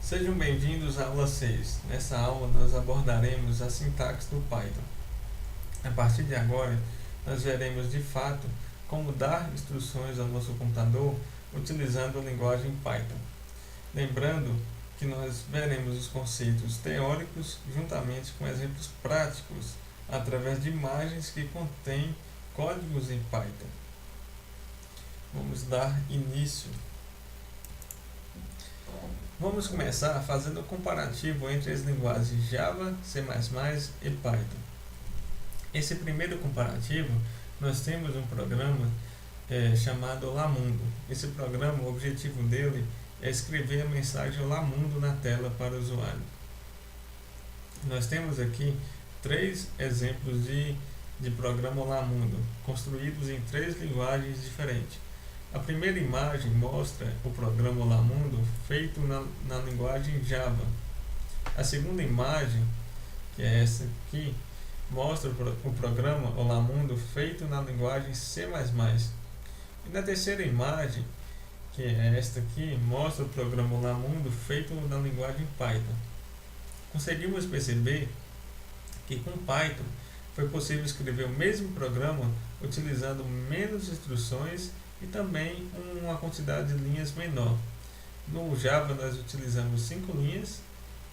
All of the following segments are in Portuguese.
Sejam bem-vindos à aula 6. Nessa aula nós abordaremos a sintaxe do Python. A partir de agora, nós veremos de fato como dar instruções ao nosso computador utilizando a linguagem Python. Lembrando que nós veremos os conceitos teóricos juntamente com exemplos práticos através de imagens que contêm códigos em Python. Vamos dar início. Vamos começar fazendo um comparativo entre as linguagens Java, C++ e Python. Esse primeiro comparativo, nós temos um programa chamado Lamundo. Esse programa, o objetivo dele é escrever a mensagem Lamundo na tela para o usuário. Nós temos aqui 3 exemplos de programa Lamundo, construídos em 3 linguagens diferentes. A primeira imagem mostra o programa Lamundo feito na linguagem Java. A segunda imagem, que é essa aqui, mostra o programa Lamundo feito na linguagem C++. E na terceira imagem, que é esta aqui, mostra o programa Lamundo feito na linguagem Python. Conseguimos perceber que com Python foi possível escrever o mesmo programa utilizando menos instruções e também uma quantidade de linhas menor. No Java nós utilizamos 5 linhas,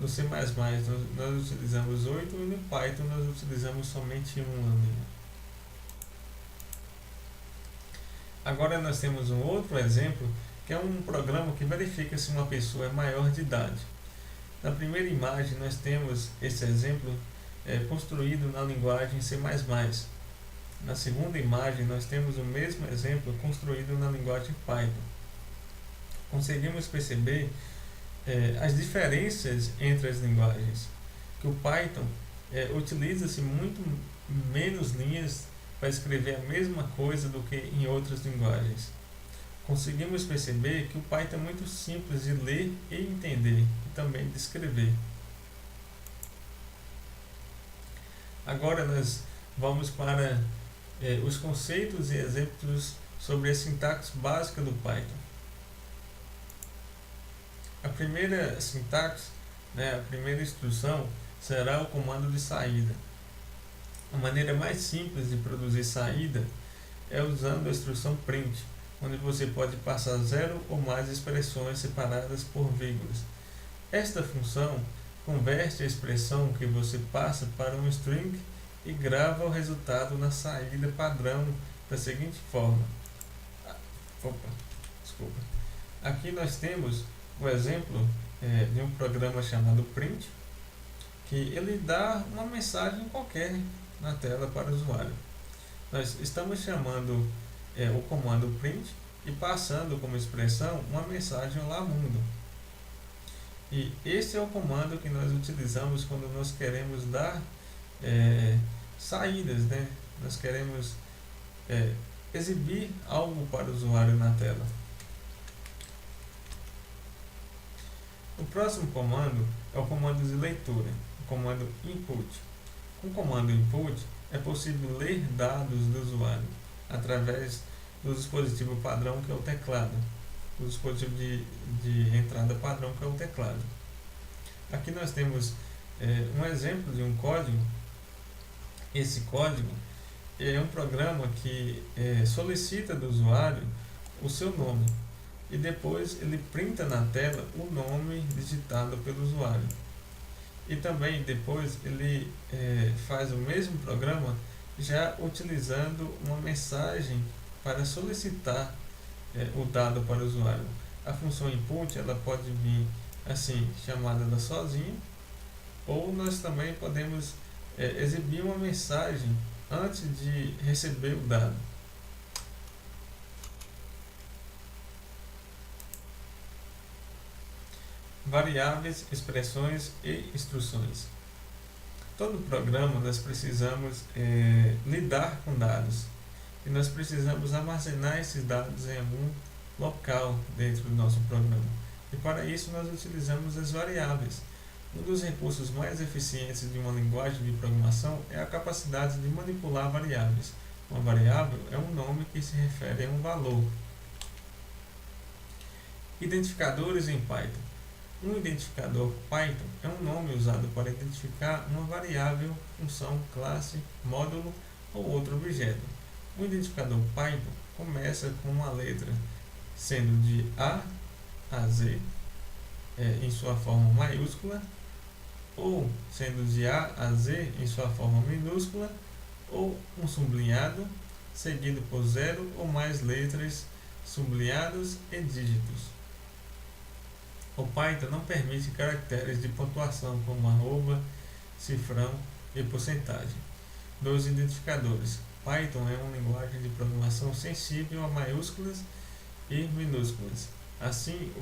no C++ nós utilizamos 8 e no Python nós utilizamos somente uma linha. Agora nós temos um outro exemplo, que é um programa que verifica se uma pessoa é maior de idade. Na primeira imagem nós temos esse exemplo construído na linguagem C++. Na segunda imagem, nós temos o mesmo exemplo construído na linguagem Python. Conseguimos perceber as diferenças entre as linguagens, que o Python utiliza-se muito menos linhas para escrever a mesma coisa do que em outras linguagens. Conseguimos perceber que o Python é muito simples de ler e entender, e também de escrever. Agora nós vamos para os conceitos e exemplos sobre a sintaxe básica do Python. A primeira sintaxe, a primeira instrução, será o comando de saída. A maneira mais simples de produzir saída é usando a instrução print, onde você pode passar 0 ou mais expressões separadas por vírgulas. Esta função converte a expressão que você passa para um string e grava o resultado na saída padrão da seguinte forma. Aqui nós temos o exemplo de um programa chamado print, que ele dá uma mensagem qualquer na tela para o usuário. Nós estamos chamando o comando print e passando como expressão uma mensagem Lamundo. E esse é o comando que nós utilizamos quando nós queremos dar saídas, Nós queremos exibir algo para o usuário na tela. O próximo comando é o comando de leitura, o comando input. Com o comando input é possível ler dados do usuário através do dispositivo padrão, que é o teclado, do dispositivo de entrada padrão, que é o teclado. Aqui nós temos um exemplo de um código. Esse código é um programa que solicita do usuário o seu nome e depois ele printa na tela o nome digitado pelo usuário. E também depois ele faz o mesmo programa já utilizando uma mensagem para solicitar o dado para o usuário. A função input ela pode vir assim, chamada da sozinha, ou nós também podemos exibir uma mensagem antes de receber o dado. Variáveis, expressões e instruções. Todo programa nós precisamos lidar com dados e nós precisamos armazenar esses dados em algum local dentro do nosso programa. E para isso nós utilizamos as variáveis. Um dos recursos mais eficientes de uma linguagem de programação é a capacidade de manipular variáveis. Uma variável é um nome que se refere a um valor. Identificadores em Python. Um identificador Python é um nome usado para identificar uma variável, função, classe, módulo ou outro objeto. O identificador Python começa com uma letra sendo de A a Z em sua forma maiúscula, ou sendo de A a Z em sua forma minúscula, ou um sublinhado seguido por 0 ou mais letras, sublinhados e dígitos. O Python não permite caracteres de pontuação como arroba, cifrão e porcentagem. Dos identificadores, Python é uma linguagem de programação sensível a maiúsculas e minúsculas. Assim,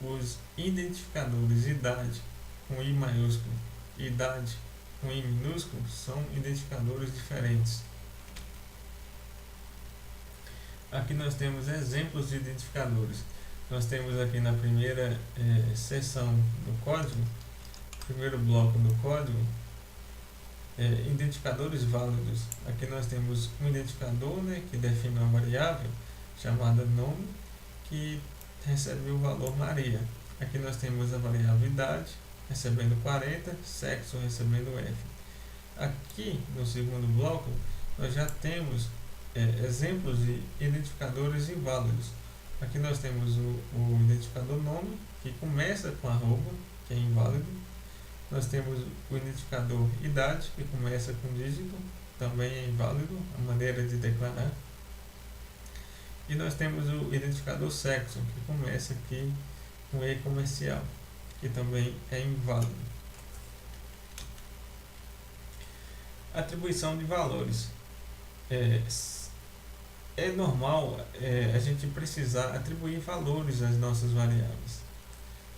os identificadores idade com I maiúsculo e idade com I minúsculo são identificadores diferentes. Aqui nós temos exemplos de identificadores. Nós temos aqui na primeira seção do código, primeiro bloco do código, identificadores válidos. Aqui nós temos um identificador, que define uma variável chamada nome, que recebe o valor Maria. Aqui nós temos a variável idade, recebendo 40, sexo recebendo F. Aqui no segundo bloco, nós já temos exemplos de identificadores inválidos. Aqui nós temos o identificador nome, que começa com arroba, que é inválido. Nós temos o identificador idade, que começa com dígito, também é inválido, a maneira de declarar. E nós temos o identificador sexo, que começa aqui com E comercial, que também é inválido. Atribuição de valores. É normal a gente precisar atribuir valores às nossas variáveis.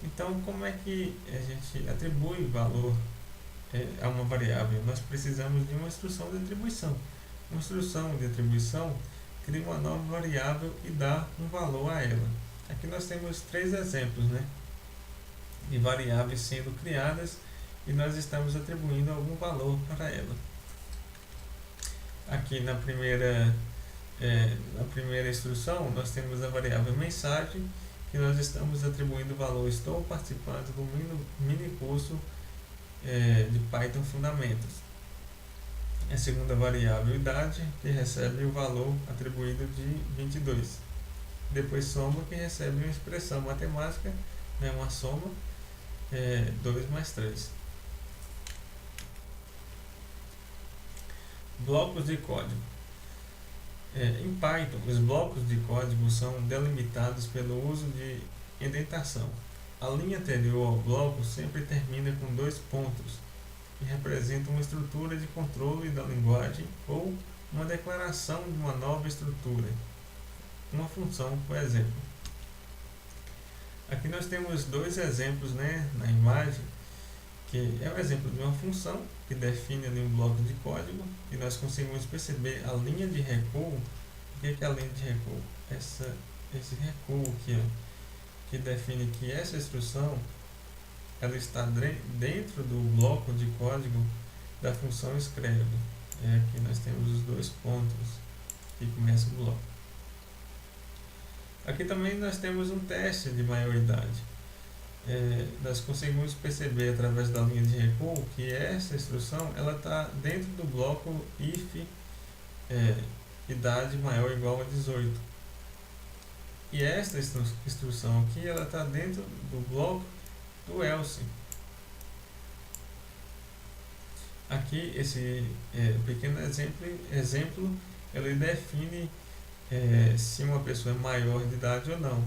Então, como é que a gente atribui valor a uma variável? Nós precisamos de uma instrução de atribuição. Uma instrução de atribuição cria uma nova variável e dá um valor a ela. Aqui nós temos 3 exemplos, de variáveis sendo criadas e nós estamos atribuindo algum valor para ela. Aqui na primeira instrução, nós temos a variável mensagem, que nós estamos atribuindo o valor estou participando do mini curso de Python Fundamentos. A segunda variável idade, que recebe o valor atribuído de 22. Depois soma, que recebe uma expressão matemática, uma soma, 2 mais 3. Blocos de código. Em Python, os blocos de código são delimitados pelo uso de indentação. A linha anterior ao bloco sempre termina com 2 pontos, que representam uma estrutura de controle da linguagem ou uma declaração de uma nova estrutura, uma função, por exemplo. Aqui nós temos 2 exemplos na imagem, que é o exemplo de uma função que define ali um bloco de código e nós conseguimos perceber a linha de recuo. O que é a linha de recuo? Esse recuo aqui, que define que essa instrução ela está dentro do bloco de código da função escreve. Aqui nós temos os 2 pontos que começa o bloco. Aqui também nós temos um teste de maioridade. Nós conseguimos perceber através da linha de recuo que essa instrução ela está dentro do bloco if idade maior ou igual a 18. E esta instrução aqui ela está dentro do bloco do else. Aqui esse pequeno exemplo ele define se uma pessoa é maior de idade ou não,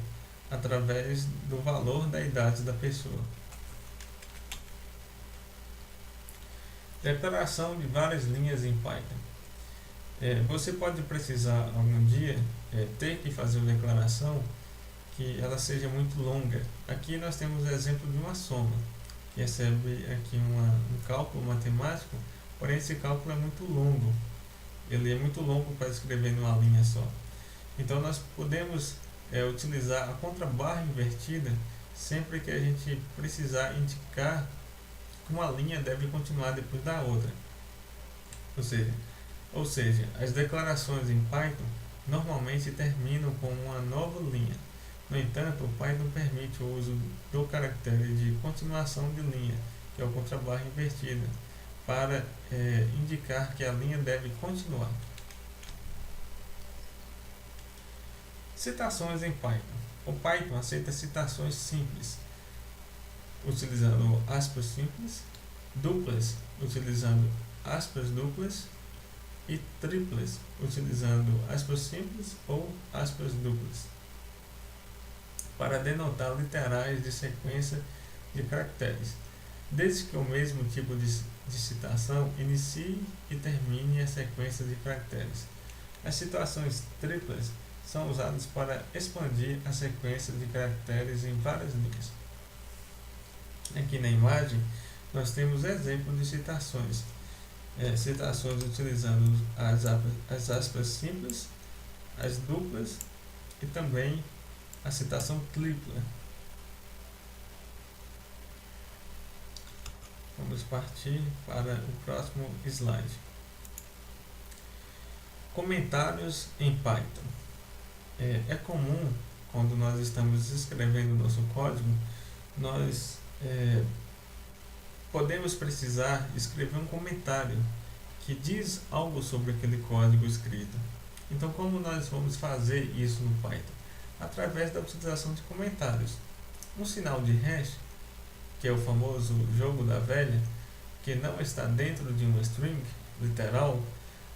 através do valor da idade da pessoa. Declaração de várias linhas em Python. Você pode precisar algum dia ter que fazer uma declaração que ela seja muito longa. Aqui nós temos o exemplo de uma soma, que recebe aqui um cálculo matemático, porém esse cálculo é muito longo. Ele é muito longo para escrever numa linha só. Então nós podemos utilizar a contrabarra invertida sempre que a gente precisar indicar que uma linha deve continuar depois da outra. Ou seja, as declarações em Python normalmente terminam com uma nova linha. No entanto, o Python permite o uso do caractere de continuação de linha, que é o contrabarra invertida, para indicar que a linha deve continuar. Citações em Python. O Python aceita citações simples, utilizando aspas simples, duplas, utilizando aspas duplas, e triplas, utilizando aspas simples ou aspas duplas, para denotar literais de sequência de caracteres, desde que o mesmo tipo de citação inicie e termine a sequência de caracteres. As citações triplas são usadas para expandir a sequência de caracteres em várias linhas. Aqui na imagem nós temos exemplos de citações. Citações utilizando as aspas simples, as duplas e também a citação tripla. Vamos partir para o próximo slide. Comentários em Python. É comum, quando nós estamos escrevendo nosso código, nós podemos precisar escrever um comentário que diz algo sobre aquele código escrito. Então, como nós vamos fazer isso no Python? Através da utilização de comentários. Um sinal de hash, que é o famoso jogo da velha, que não está dentro de uma string literal,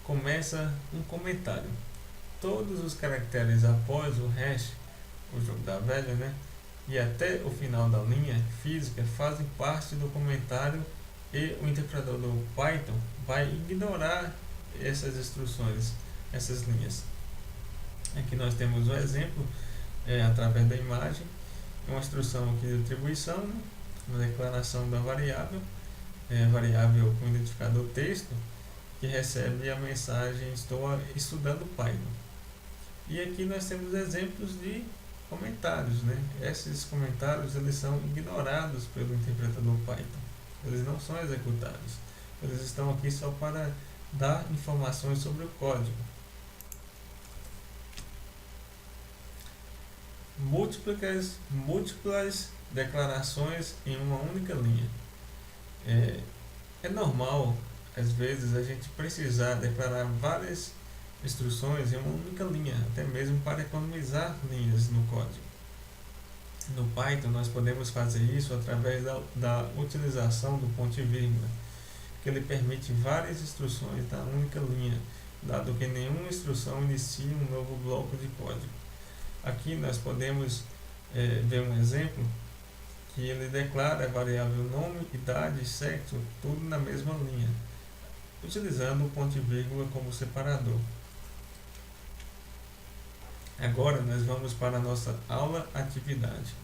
começa um comentário. Todos os caracteres após o hash, o jogo da velha, e até o final da linha física fazem parte do comentário, e o interpretador do Python vai ignorar essas instruções, essas linhas. Aqui nós temos um exemplo através da imagem, uma instrução aqui de atribuição, uma declaração da variável, variável com identificador texto, que recebe a mensagem "estou estudando Python". E aqui nós temos exemplos de comentários, Esses comentários eles são ignorados pelo interpretador Python, eles não são executados, eles estão aqui só para dar informações sobre o código. Múltiplas declarações em uma única linha. É normal, às vezes, a gente precisar declarar várias instruções em uma única linha, até mesmo para economizar linhas no código. No Python nós podemos fazer isso através da utilização do ponto e vírgula, que ele permite várias instruções na única linha, dado que nenhuma instrução inicia um novo bloco de código. Aqui nós podemos ver um exemplo que ele declara a variável nome, idade, sexo, tudo na mesma linha, utilizando o ponto e vírgula como separador. Agora nós vamos para a nossa aula atividade.